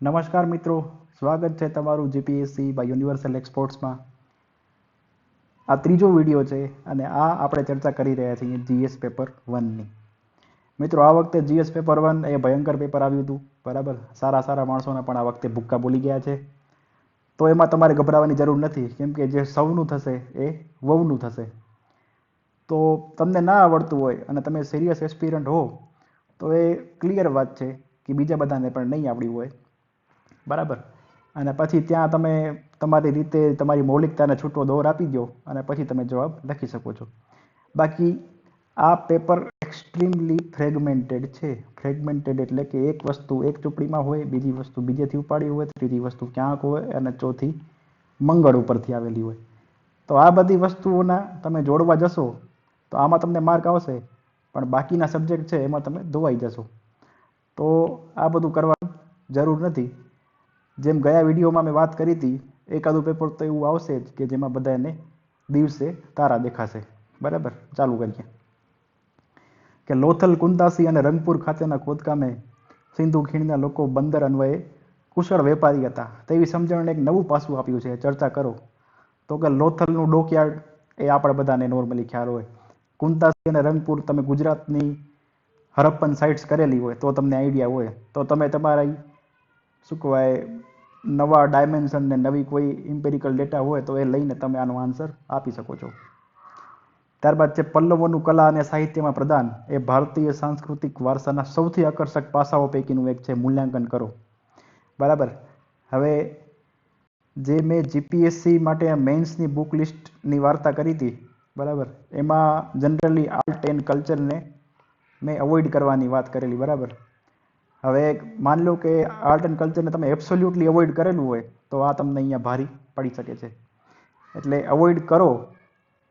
નમસ્કાર મિત્રો, સ્વાગત છે તમારું જીપીએસસી બાય યુનિવર્સલ એક્સપોર્ટ્સમાં. આ ત્રીજો વિડીયો છે અને આ આપણે ચર્ચા કરી રહ્યા છીએ જીએસ પેપર 1ની. મિત્રો, આ વખતે જીએસ પેપર 1 એ ભયંકર પેપર આવ્યું હતું, બરાબર. સારા માણસોના પણ આ વખતે ભૂક્કા બોલી ગયા છે. તો એમાં તમારે ગભરાવાની જરૂર નથી, કેમ કે જે સૌનું થશે એ વહુનું થશે. તો તમને ના આવડતું હોય અને તમે સિરિયસ એસ્પિરન્ટ હો તો એ ક્લિયર વાત છે કે બીજા બધાને પણ નહીં આવડ્યું હોય, બરાબર. અને પછી ત્યાં તમે તમારી રીતે તમારી મૌલિકતાને છૂટો દોર આપી દો અને પછી તમે જવાબ લખી શકો છો. બાકી આ પેપર એક્સ્ટ્રીમલી ફ્રેગમેન્ટેડ છે. ફ્રેગમેન્ટેડ એટલે કે એક વસ્તુ એક ચોપડીમાં હોય, બીજી વસ્તુ બીજેથી ઉપાડી હોય, ત્રીજી વસ્તુ ક્યાંક હોય અને ચોથી મંગળ ઉપરથી આવેલી હોય. તો આ બધી વસ્તુઓના તમે જોડવા જશો તો આમાં તમને માર્ક આવશે, પણ બાકીના સબ્જેક્ટ છે એમાં તમે ધોવાઈ જશો. તો આ બધું કરવાની જરૂર નથી. જેમ ગયા વિડીયોમાં મેં વાત કરી હતી, એકાદું પેપર તો એવું આવશે જ કે જેમાં બધાને દિવસે તારા દેખાશે, બરાબર. ચાલુ કરીએ કે લોથલ, કુંતાસી અને રંગપુર ખાતેના ખોદકામે સિંધુ ખીણના લોકો બંદર અન્વયે કુશળ વેપારી હતા તેવી સમજણને એક નવું પાસું આપ્યું છે. ચર્ચા કરો. તો કે લોથલનું ડોકયાર્ડ એ આપણે બધાને નોર્મલી ખ્યાલ હોય. કુંતાસી અને રંગપુર તમે ગુજરાતની હરપ્પન સાઇટ્સ કરેલી હોય તો તમને આઈડિયા હોય. તો તમે તમારા શું કહેવાય નવા ડાયમેન્શન ને નવી કોઈ ઇમ્પેરિકલ ડેટા હોય તો એ લઈને તમે આનો આન્સર આપી શકો છો. ત્યારબાદ છે પલ્લવોનું કલા અને સાહિત્યમાં પ્રદાન એ ભારતીય સાંસ્કૃતિક વારસાના સૌથી આકર્ષક પાસાઓ પૈકીનું એક છે. મૂલ્યાંકન કરો, બરાબર. હવે જે મેં જીપીએસસી માટે મેન્સની બુક લિસ્ટની વાર્તા કરી હતી, બરાબર, એમાં જનરલી આર્ટ એન્ડ કલ્ચરને મેં અવોઇડ કરવાની વાત કરેલી, બરાબર. હવે માની લો કે આર્ટ એન્ડ કલ્ચરને તમે એબ્સોલ્યુટલી અવોઇડ કરેલું હોય તો આ તમને અહીંયા ભારી પડી શકે છે. એટલે અવોઇડ કરો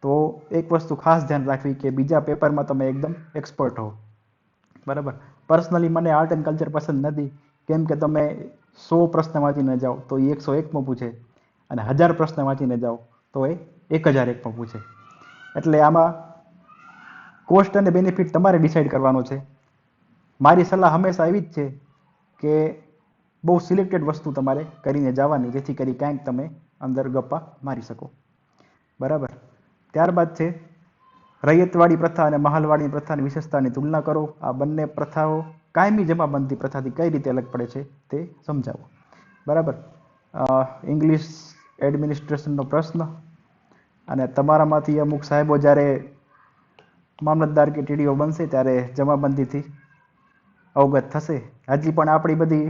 તો એક વસ્તુ ખાસ ધ્યાન રાખવી કે બીજા પેપરમાં તમે એકદમ એક્સપર્ટ હો, બરાબર. પર્સનલી મને આર્ટ એન્ડ કલ્ચર પસંદ નથી, કેમ કે તમે 100 પ્રશ્ન વાંચીને જાઓ તો એ 101માં પૂછે અને 1000 પ્રશ્ન વાંચીને જાઓ તો એ 1001માં પૂછે. એટલે આમાં કોસ્ટ અને બેનિફિટ તમારે ડિસાઇડ કરવાનો છે. મારી સલાહ હંમેશા એવી જ છે કે બહુ સિલેક્ટેડ વસ્તુ તમારે કરીને જવાની, જેથી કરી ક્યાંક તમે અંદર ગપ્પા મારી શકો, બરાબર. ત્યારબાદ છે રૈયતવાડી પ્રથા અને મહાલવાડી પ્રથાની વિશેષતાની તુલના કરો. આ બંને પ્રથાઓ કાયમી જમાબંધી પ્રથાથી કઈ રીતે અલગ પડે છે તે સમજાવો, બરાબર. ઇંગ્લિશ એડમિનિસ્ટ્રેશનનો પ્રશ્ન, અને તમારામાંથી અમુક સાહેબો જ્યારે મામલતદાર કે ટીડીઓ બનશે ત્યારે જમાબંધીથી અવગત થશે. હજી પણ આપણી બધી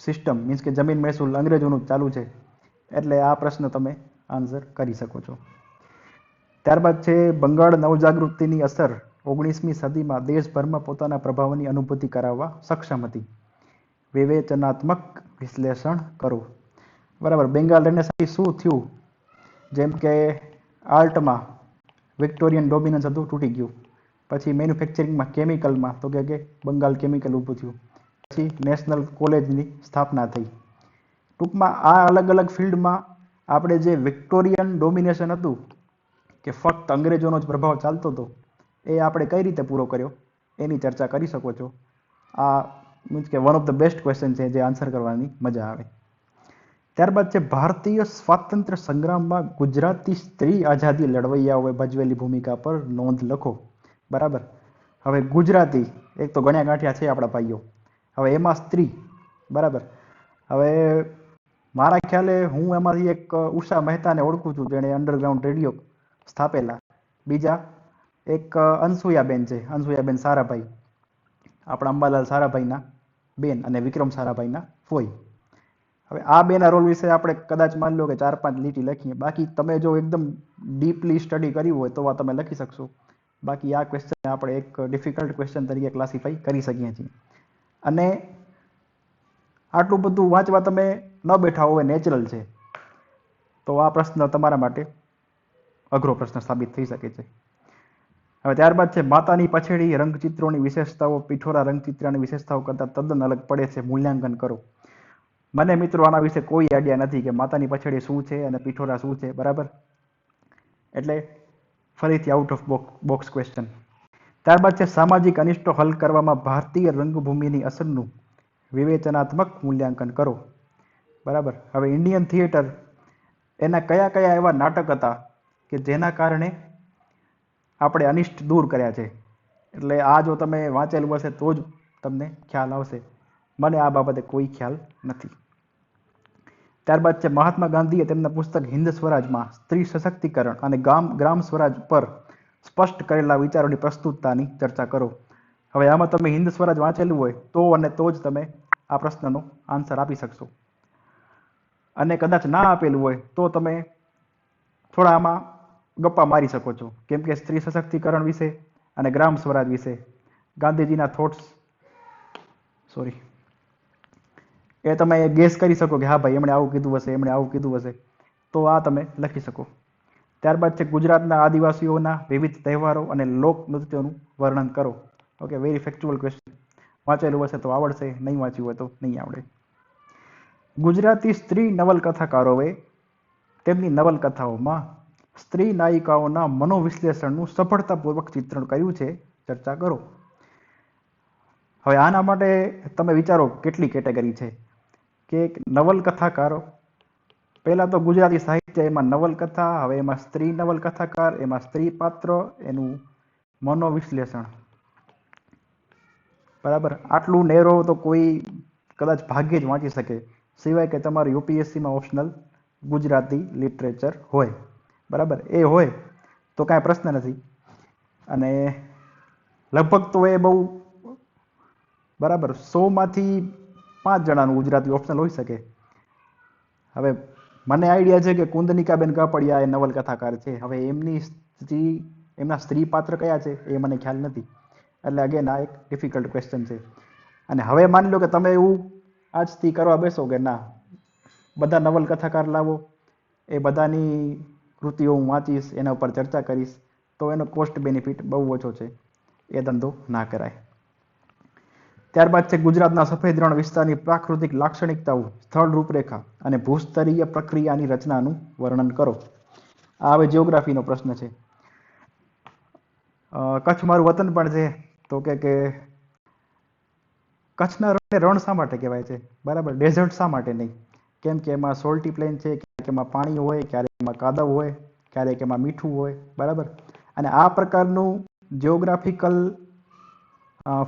સિસ્ટમ મીન્સ કે જમીન મહેસૂલ અંગ્રેજોનું ચાલુ છે, એટલે આ પ્રશ્ન તમે આન્સર કરી શકો છો. ત્યારબાદ છે બંગાળ નવજાગૃતિની અસર 19મી સદીમાં દેશભરમાં પોતાના પ્રભાવની અનુભૂતિ કરાવવા સક્ષમ હતી. વિવેચનાત્મક વિશ્લેષણ કરો, બરાબર. બેંગાલ રેનેસાંસ શું થયું? જેમ કે આર્ટમાં વિક્ટોરિયન ડોમિનન્સ હતું, તૂટી ગયું. પછી મેન્યુફેક્ચરિંગમાં, કેમિકલમાં તો કે બંગાળ કેમિકલ ઊભું થયું. પછી નેશનલ કોલેજની સ્થાપના થઈ. ટૂંકમાં આ અલગ અલગ ફિલ્ડમાં આપણે જે વિક્ટોરિયન ડોમિનેશન હતું કે ફક્ત અંગ્રેજોનો જ પ્રભાવ ચાલતો હતો, એ આપણે કઈ રીતે પૂરો કર્યો એની ચર્ચા કરી શકો છો. આ મીન્સ કે one of the best question છે જે આન્સર કરવાની મજા આવે. ત્યારબાદ છે ભારતીય સ્વાતંત્ર્ય સંગ્રામમાં ગુજરાતી સ્ત્રી આઝાદી લડવૈયાઓએ ભજવેલી ભૂમિકા પર નોંધ લખો, બરાબર. હવે ગુજરાતી એક તો ગણ્યા ગાંઠ્યા છે આપણા ભાઈઓ, હવે એમાં સ્ત્રી, બરાબર. હવે મારા ખ્યાલે હું એમાંથી એક ઉષા મહેતાને ઓળખું છું, જેણે અંડરગ્રાઉન્ડ રેડિયો સ્થાપેલા. બીજા એક અનસુયાબેન છે, અનસુયાબેન સારાભાઈ, આપણા અંબાલાલ સારાભાઈના બેન અને વિક્રમ સારાભાઈના ફોઈ. હવે આ બેના રોલ વિશે આપણે કદાચ માની લો કે 4-5 લીટી લખીએ. બાકી તમે જો એકદમ ડીપલી સ્ટડી કર્યું હોય તો આ તમે લખી શકશો. બાકી આ ક્વેશ્ચન આપણે એક ડિફિકલ્ટ ક્વેશ્ચન તરીકે ક્લાસિફાઈ કરી શકીએ છીએ. અને આટલું બધું વાંચવા તમે ન બેઠા હોય, નેચરલ છે, તો આ પ્રશ્ન તમારા માટે અઘરો પ્રશ્ન સાબિત થઈ શકે છે. હવે ત્યારબાદ છે માતાની પછેડી રંગચિત્રોની વિશેષતાઓ પીઠોરા રંગચિત્રની વિશેષતાઓ કરતાં તદ્દન અલગ પડે છે. મૂલ્યાંકન કરો. મને મિત્રો આના વિશે કોઈ આઈડિયા નથી કે માતાની પછેડી શું છે અને પીઠોરા શું છે, બરાબર. એટલે ફરીથી આઉટ ઓફ બોક્સ ક્વેશ્ચન. ત્યારબાદ છે સામાજિક અનિષ્ટો હલ કરવામાં ભારતીય રંગભૂમિની અસરનું વિવેચનાત્મક મૂલ્યાંકન કરો. બરાબર. હવે ઇન્ડિયન થિયેટર એના કયા કયા એવા નાટક હતા કે જેના કારણે આપણે અનિષ્ટ દૂર કર્યા છે. એટલે આ જો તમે વાંચેલું હશે તો જ તમને ખ્યાલ આવશે. મને આ બાબતે કોઈ ખ્યાલ નથી. ત્યારબાદ છે મહાત્મા ગાંધીએ તેમના પુસ્તક હિન્દ સ્વરાજમાં સ્ત્રી સશક્તિકરણ અને ગ્રામ સ્વરાજ પર સ્પષ્ટ કરેલા વિચારોની પ્રસ્તુતતાની ચર્ચા કરો. હવે આમાં તમે હિન્દ સ્વરાજ વાંચેલું હોય તો જ તમે આ પ્રશ્નનો આન્સર આપી શકશો. અને કદાચ ના આપેલું હોય તો તમે થોડા આમાં ગપ્પા મારી શકો છો, કેમ કે સ્ત્રી સશક્તિકરણ વિશે અને ગ્રામ સ્વરાજ વિશે ગાંધીજીના થોટ્સ એ તમે ગેસ કરી શકો કે હા ભાઈ એમણે આવું કીધું હશે, તો આ તમે લખી શકો. ત્યારબાદ છે ગુજરાતના આદિવાસીઓના વિવિધ તહેવારો અને લોક નૃત્યોનું વર્ણન કરો. Okay, very factual question. વાંચેલું હશે તો આવડશે, નહીં વાંચ્યું હોય તો નહીં આવડે. ગુજરાતી સ્ત્રી નવલકથાકારોએ તેમની નવલકથાઓમાં સ્ત્રી નાયિકાઓના મનોવિશ્લેષણનું સફળતાપૂર્વક ચિત્રણ કર્યું છે. ચર્ચા કરો. હવે આના માટે તમે વિચારો કેટલી કેટેગરી છે કે નવલકથાકારો. પહેલા તો ગુજરાતી સાહિત્ય, એમાં નવલકથા, હવે એમાં સ્ત્રી નવલકથાકાર, એમાં સ્ત્રી પાત્ર, એનું મનોવિશ્લેષણ. બરાબર. આટલું નેરો તો કોઈ કદાચ ભાગ્યે જ વાંચી શકે, સિવાય કે તમારું યુપીએસસીમાં ઓપ્શનલ ગુજરાતી લિટરેચર હોય. બરાબર. એ હોય તો કાંઈ પ્રશ્ન નથી. અને લગભગ તો એ બહુ બરાબર 100માંથી 5 જણાનું ગુજરાતી ઓપ્શનલ હોઈ શકે. હવે મને આઈડિયા છે કે કુંદનિકાબેન કાપડિયા એ નવલકથાકાર છે. હવે એમના સ્ત્રી પાત્ર કયા છે એ મને ખ્યાલ નથી. એટલે અગેન આ એક ડિફિકલ્ટ ક્વેશ્ચન છે. અને હવે માની લો કે તમે એવું આજથી કરવા બેસો કે ના, બધા નવલકથાકાર લાવો, એ બધાની કૃતિઓ હું વાંચીશ, એના ઉપર ચર્ચા કરીશ, તો એનો કોસ્ટ બેનિફિટ બહુ ઓછો છે. એ ધંધો ના કરાય. ત્યારબાદ છે ગુજરાતના સફેદ રણ વિસ્તારની પ્રાકૃતિક લાક્ષણિકતાઓ, સ્થળ રૂપરેખા અને ભૂસ્તરીય પ્રક્રિયાની રચનાનું વર્ણન કરો. આ હવે જિયોગ્રાફીનો પ્રશ્ન છે. કચ્છ મારું વતન પણ છે, તો કે કચ્છના રણને રણ શા માટે કહેવાય છે? બરાબર. ડેઝર્ટ શા માટે નહીં? કેમ કે એમાં સોલ્ટી પ્લેન છે, ક્યારેક એમાં પાણી હોય, ક્યારેક એમાં કાદવ હોય, ક્યારેક એમાં મીઠું હોય. બરાબર. અને આ પ્રકારનું જિયોગ્રાફિકલ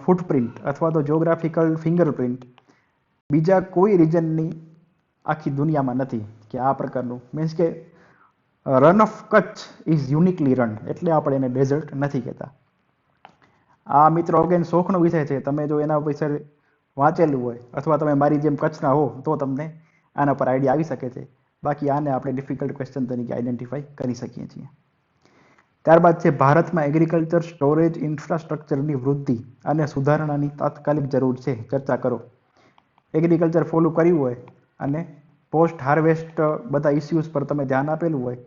ફૂટપ્રિન્ટ અથવા તો જિયોગ્રાફિકલ ફિંગરપ્રિન્ટ બીજા કોઈ રિજનની આખી દુનિયામાં નથી કે આ પ્રકારનું. મીન્સ કે run of Kutch is uniquely run, એટલે આપણે એને ડેઝર્ટ નથી કહેતા. આ મિત્રો અગેન શોખનો વિષય છે. તમે જો એના વિશે વાંચેલું હોય અથવા તમે મારી જેમ કચ્છના હો તો તમને આના પર આઈડિયા આવી શકે છે. બાકી આને આપણે ડિફિકલ્ટ ક્વેશ્ચન તરીકે આઈડેન્ટિફાઈ કરી શકીએ છીએ. ત્યારબાદ છે ભારતમાં એગ્રીકલ્ચર સ્ટોરેજ ઇન્ફ્રાસ્ટ્રક્ચરની વૃદ્ધિ અને સુધારણાની તાત્કાલિક જરૂર છે. ચર્ચા કરો. એગ્રીકલ્ચર ફોલો કર્યું હોય અને પોસ્ટ હાર્વેસ્ટ બધા ઇસ્યુઝ પર તમે ધ્યાન આપેલું હોય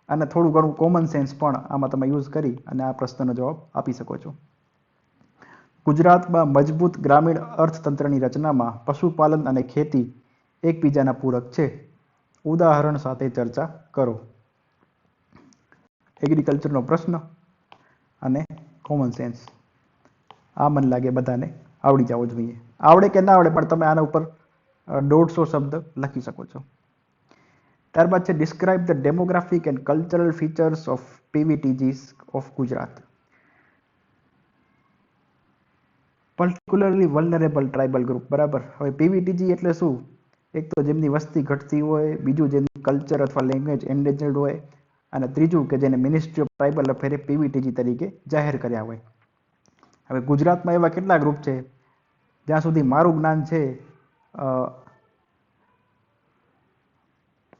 અને થોડું ઘણું કોમન સેન્સ પણ આમાં તમે યુઝ કરી અને આ પ્રશ્નનો જવાબ આપી શકો છો. ગુજરાતમાં મજબૂત ગ્રામીણ અર્થતંત્રની રચનામાં પશુપાલન અને ખેતી એકબીજાના પૂરક છે. ઉદાહરણ સાથે ચર્ચા કરો. એગ્રીકલ્ચરનો પ્રશ્ન અને કોમન સેન્સ, આ મને લાગે બધાને આવડી જવો જોઈએ. આવડે કે ના આવડે પણ તમે આના ઉપર 150 શબ્દ લખી શકો છો. ત્યારબાદ છે describe the demographic and cultural features of PVTGs of Gujarat. Particularly vulnerable tribal group. બરાબર. હવે પીવીટીજી એટલે શું? એક તો જેમની વસ્તી ઘટતી હોય, બીજું જેમની કલ્ચર અથવા લેંગ્વેજ એન્ડેન્જર્ડ હોય, અને ત્રીજું કે જેને મિનિસ્ટ્રી ઓફ ટ્રાઇબલ અફેરે પીવીટીજી તરીકે જાહેર કર્યા હોય. હવે ગુજરાતમાં એવા કેટલા ગ્રુપ છે? જ્યાં સુધી મારું જ્ઞાન છે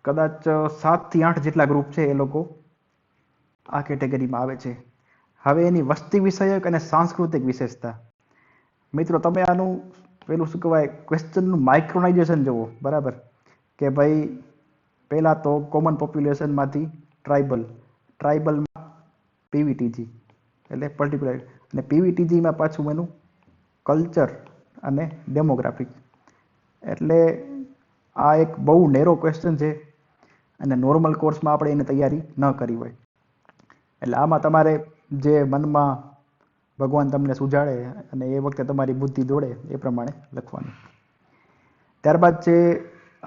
કદાચ 7 થી 8 જેટલા ગ્રુપ છે. એ લોકો આ કેટેગરીમાં આવે છે. હવે એની વસ્તી વિષયક અને સાંસ્કૃતિક વિશેષતા. મિત્રો તમે આનું પેલું શું કહેવાય ક્વેશ્ચનનું માઇક્રોનાઇઝેશન જુઓ. બરાબર. કે ભાઈ પહેલાં તો કોમન પોપ્યુલેશનમાંથી ટ્રાઇબલમાં પીવીટીજી એટલે પર્ટિક્યુલર, અને પીવીટીજીમાં પાછું એનું કલ્ચર અને ડેમોગ્રાફિક. એટલે આ એક બહુ નેરો ક્વેશ્ચન છે અને નોર્મલ કોર્સમાં આપણે એની તૈયારી ન કરી હોય. એટલે આમાં તમારે જે મનમાં ભગવાન તમને સુજાડે અને એ વખતે તમારી બુદ્ધિ દોડે એ પ્રમાણે લખવાનું. ત્યારબાદ છે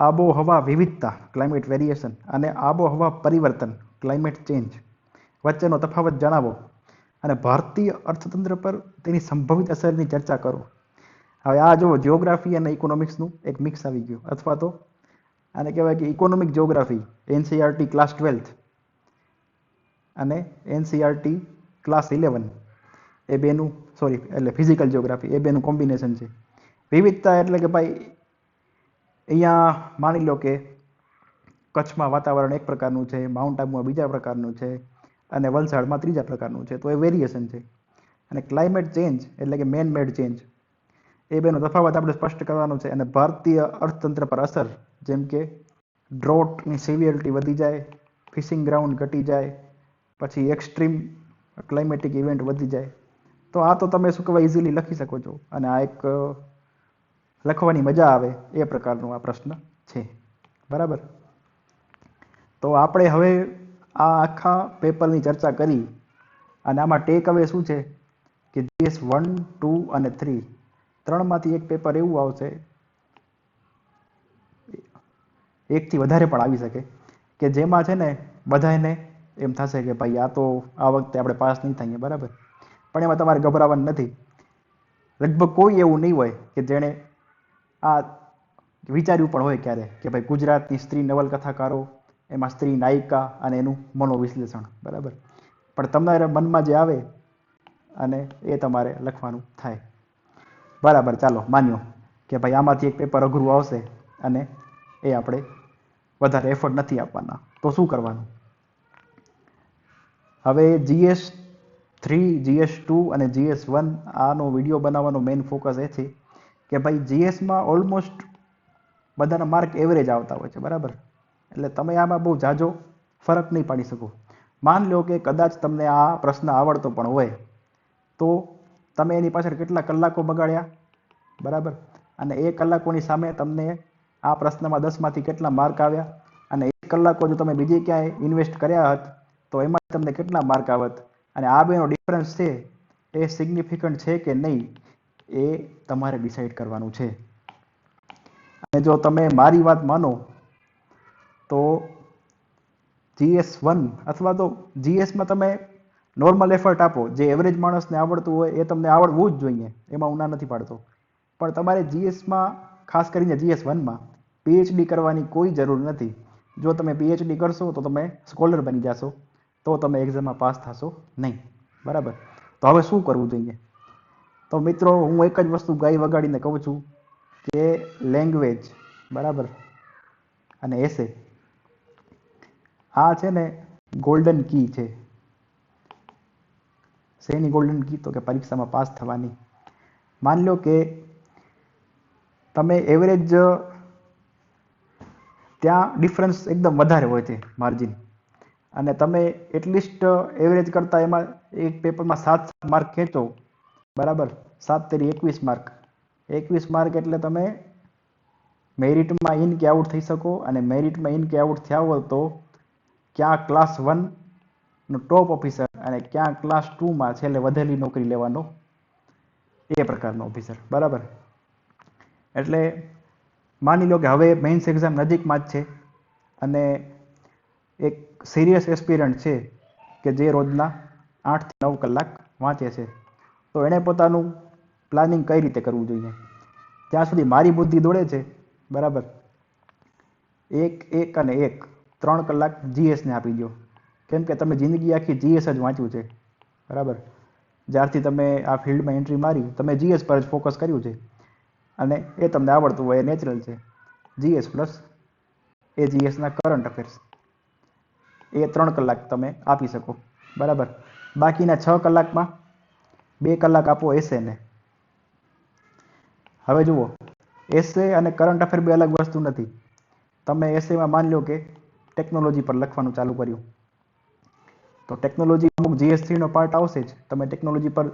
આબોહવા વિવિધતા ક્લાઇમેટ વેરિએશન અને આબોહવા પરિવર્તન ક્લાઇમેટ ચેન્જ વચ્ચેનો તફાવત જણાવો અને ભારતીય અર્થતંત્ર પર તેની સંભવિત અસરની ચર્ચા કરો. હવે આ જુઓ, જિયોગ્રાફી અને ઇકોનોમિક્સનું એક મિક્સ આવી ગયું, અથવા તો આને કહેવાય કે ઇકોનોમિક જિયોગ્રાફી એનસીઈઆરટી ક્લાસ 12 અને એનસીઈઆરટી ક્લાસ 11 એ બેનું એટલે ફિઝિકલ જિયોગ્રાફી એ બેનું કોમ્બિનેશન છે. વિવિધતા એટલે કે ભાઈ અહીંયા માની લો કે કચ્છમાં વાતાવરણ એક પ્રકારનું છે, માઉન્ટ આબુમાં બીજા પ્રકારનું છે અને વલસાડમાં ત્રીજા પ્રકારનું છે, તો એ વેરિએશન છે. અને ક્લાઇમેટ ચેન્જ એટલે કે મેન મેડ ચેન્જ એ બેનો તફાવત આપણે સ્પષ્ટ કરવાનો છે. અને ભારતીય અર્થતંત્ર પર અસર, જેમ કે ડ્રોટની સિવિયરિટી વધી જાય, ફિશિંગ ગ્રાઉન્ડ ઘટી જાય, પછી એક્સ્ટ્રીમ ક્લાઇમેટિક ઇવેન્ટ વધી જાય. તો આ તો તમે શું કહેવાય ઇઝીલી લખી શકો છો, અને આ એક લખવાની મજા આવે એ પ્રકારનો આ પ્રશ્ન છે. બરાબર. તો આપણે હવે આ આખા પેપરની ચર્ચા કરી અને આમાં ટેક અવે શું છે કે GS 1, 2 અને 3 ત્રણમાંથી એક પેપર એવું આવશે, એકથી વધારે પણ આવી શકે, કે જેમાં છે ને બધાને એમ થશે કે ભાઈ આ તો આ વખતે આપણે પાસ નહીં થઈએ. બરાબર. પણ એમાં તમારે ગભરાવાનું નથી. લગભગ કોઈ એવું નહીં હોય કે જેણે આ વિચાર્યું પણ હોય ક્યારે કે ભાઈ ગુજરાતની સ્ત્રી નવલકથાકારો, એમાં સ્ત્રી નાયિકા અને એનું મનોવિશ્લેષણ. બરાબર. પણ તમારા મનમાં જે આવે અને એ તમારે લખવાનું થાય. બરાબર. ચાલો માન્યો કે ભાઈ આમાંથી એક પેપર અઘરું આવશે અને એ આપણે વધારે એફર્ટ નથી આપવાના, તો શું કરવાનું? હવે GS 3, GS 2 અને GS 1 આનો વિડીયો બનાવવાનો મેઇન ફોકસ એ છે કે ભાઈ GSમાં ઓલમોસ્ટ બધાના માર્ક એવરેજ આવતા હોય છે. બરાબર. એટલે તમે આમાં બહુ ઝાઝો ફરક નહીં પાડી શકો. માન લો કે કદાચ તમને આ પ્રશ્ન આવડતો પણ હોય, તો તમે એની પાછળ કેટલા કલાકો બગાડ્યા. બરાબર. અને એ કલાકોની સામે તમને આ પ્રશ્નમાં 10માંથી કેટલા માર્ક આવ્યા, અને એ કલાકો જો તમે બીજે ક્યાંય ઇન્વેસ્ટ કર્યા હોત તો એમાં તમને કેટલા માર્ક આવત. અને આ બેનો ડિફરન્સ છે એ સિગ્નિફિકન્ટ છે કે નહીં એ તમારે ડિસાઈડ કરવાનું છે. અને જો તમે મારી વાત માનો તો GS 1 અથવા તો GSમાં તમે નોર્મલ એફર્ટ આપો, જે એવરેજ માણસને આવડતું હોય એ તમને આવડવું જ જોઈએ, એમાં હું ના નથી પાડતો. પણ તમારે GSમાં ખાસ કરીને GS 1માં PhD કરવાની કોઈ જરૂર નથી. જો તમે PhD કરશો તો તમે સ્કોલર બની જશો, તો તમે એક્ઝામમાં પાસ થશો નહીં. બરાબર. તો હવે શું કરવું જોઈએ? તો મિત્રો, હું એક જ વસ્તુ ગાઈ વગાડીને કહું છું કે લેંગ્વેજ, બરાબર, અને એસે આ છે ને ગોલ્ડન કી છે. શેની ગોલ્ડન કી? તો કે પરીક્ષામાં પાસ થવાની. માન લો કે તમે એવરેજ, ત્યાં ડિફરન્સ એકદમ વધારે હોય છે માર્જિન, અને તમે એટલીસ્ટ એવરેજ કરતાં એમાં એક પેપરમાં 7 માર્ક ખેંચો. બરાબર. 7 તેરી 21 માર્ક. 21 માર્ક એટલે તમે મેરિટમાં ઇન કે આઉટ થઈ શકો, અને મેરિટમાં ઇન કે આઉટ થયા હોય તો ક્યાં ક્લાસ 1 નો ટોપ ઓફિસર અને ક્યાં ક્લાસ 2માં છેલ્લે વધેલી નોકરી લેવાનો, એ પ્રકારનો ઓફિસર. બરાબર. એટલે માની લો કે હવે મેઇન્સ એક્ઝામ નજીકમાં જ છે, અને એક સિરિયસ એસ્પિરન્ટ છે કે જે રોજના 8 થી 9 કલાક વાંચે છે, તો એણે પોતાનું પ્લાનિંગ કઈ રીતે કરવું જોઈએ? ત્યાં સુધી મારી બુદ્ધિ દોડે છે. બરાબર. 1 અને 3 કલાક GSને આપી દો, કેમ કે તમે જિંદગી આખી GS જ વાંચ્યું છે. બરાબર. જ્યારથી તમે આ ફિલ્ડમાં એન્ટ્રી મારી, તમે GS પર જ ફોકસ કર્યું છે, અને એ તમને આવડતું હોય એ નેચરલ છે. GS પ્લસ એ GSના કરંટ અફેર્સ, એ 3 કલાક તમે આપી શકો. બરાબર. બાકીના 6 કલાકમાં 2 કલાક આપો એસેને. હવે જુઓ, એસે અને કરંટ અફેર બે અલગ વસ્તુ નથી. તમે એસેમાં માની લો કે ટેકનોલોજી પર લખવાનું ચાલુ કર્યું, તો ટેકનોલોજી અમુક GS3નો પાર્ટ આવશે જ. તમે ટેકનોલોજી પર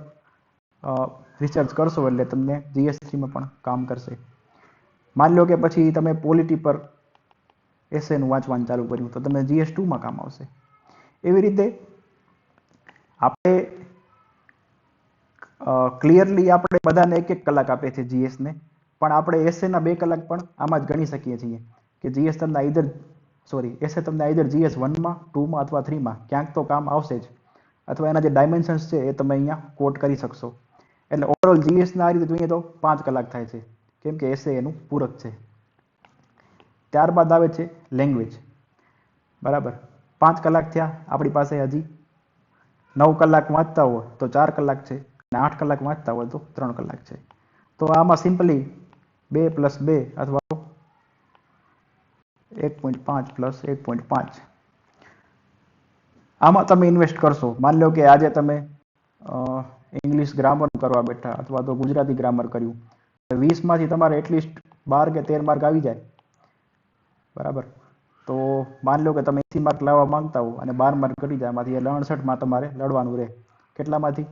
રિસર્ચ કરશો એટલે તમને GS3માં પણ કામ કરશે. માની લો કે પછી તમે પોલિટી પર એસેનું વાંચવાનું ચાલુ કર્યું, તો તમને GS2માં કામ આવશે. એવી રીતે આપણે ક્લિયરલી આપણે બધાને 1-1 કલાક આપે છે GSને, પણ આપણે એસેના 2 કલાક પણ આમાં જ ગણી શકીએ છીએ કે જીએસ તમને એસે તમને આઈધર જીએસ 1માં 2માં અથવા 3માં ક્યાંક તો કામ આવશે જ, અથવા એના જે ડાયમેન્શન્સ છે એ તમે અહીંયા કોટ કરી શકશો. એટલે ઓવરઓલ જીએસના આ રીતે જોઈએ તો 5 કલાક થાય છે, કેમ કે એસે એનું પૂરક છે. ત્યારબાદ આવે છે લેંગ્વેજ. બરાબર, 5 કલાક થયા, આપણી પાસે હજી 9 કલાક વાંચતા હોય તો 4 કલાક છે, અને 8 કલાક વાંચતા હોય તો 3 કલાક છે. તો આમાં સિમ્પલી 2 + 2 અથવા 1.5 + 1.5 આમાં તમે ઇન્વેસ્ટ કરશો. માની લો કે આજે તમે ઇંગ્લિશ ગ્રામર કરવા બેઠા અથવા તો ગુજરાતી ગ્રામર કર્યું, 20માંથી તમારે એટલીસ્ટ 12 કે 13 માર્ક આવી જાય. બરાબર, તો માની લો કે તમે 80 માર્ક લાવવા માંગતા હો અને 12 માર્ક ઘટી જાય, એમાંથી 69માં તમારે લડવાનું રહે. કેટલામાંથી?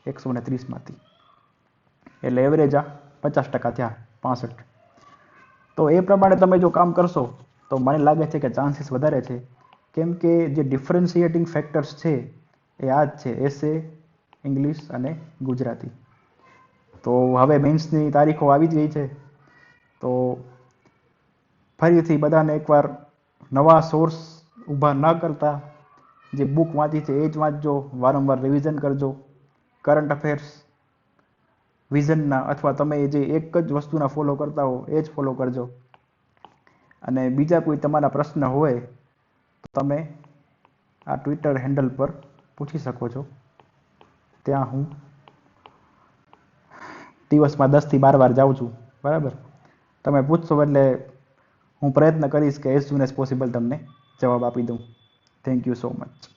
130માંથી. એટલે એવરેજ આ 50% થયા, 65. તો એ પ્રમાણે તમે જો કામ કરશો તો મને લાગે છે કે ચાન્સીસ વધારે છે, કેમ કે જે ડિફરન્શિએટિંગ ફેક્ટર્સ છે એ આ જ છે, એસે, ઇંગ્લિશ અને ગુજરાતી. તો હવે મેન્સની તારીખો આવી જ ગઈ છે, તો ફરીથી બધાને એકવાર નવા સોર્સ ઊભા ન કરતા જે બુક વાંચી છે એ જ વાંચજો, વારંવાર રિવિઝન કરજો. કરંટ અફેર્સ વિઝનના અથવા તમે જે એક જ વસ્તુના ફોલો કરતા હો એ જ ફોલો કરજો. અને બીજા કોઈ તમારા પ્રશ્ન હોય તો તમે આ ટ્વિટર હેન્ડલ પર પૂછી શકો છો. ત્યાં હું દિવસમાં 10થી 12 વાર જાઉં છું. બરાબર, તમે પૂછશો એટલે હું પ્રયત્ન કરીશ કે એઝ સૂન એઝ પોસિબલ તમને જવાબ આપી દઉં. Thank you so much.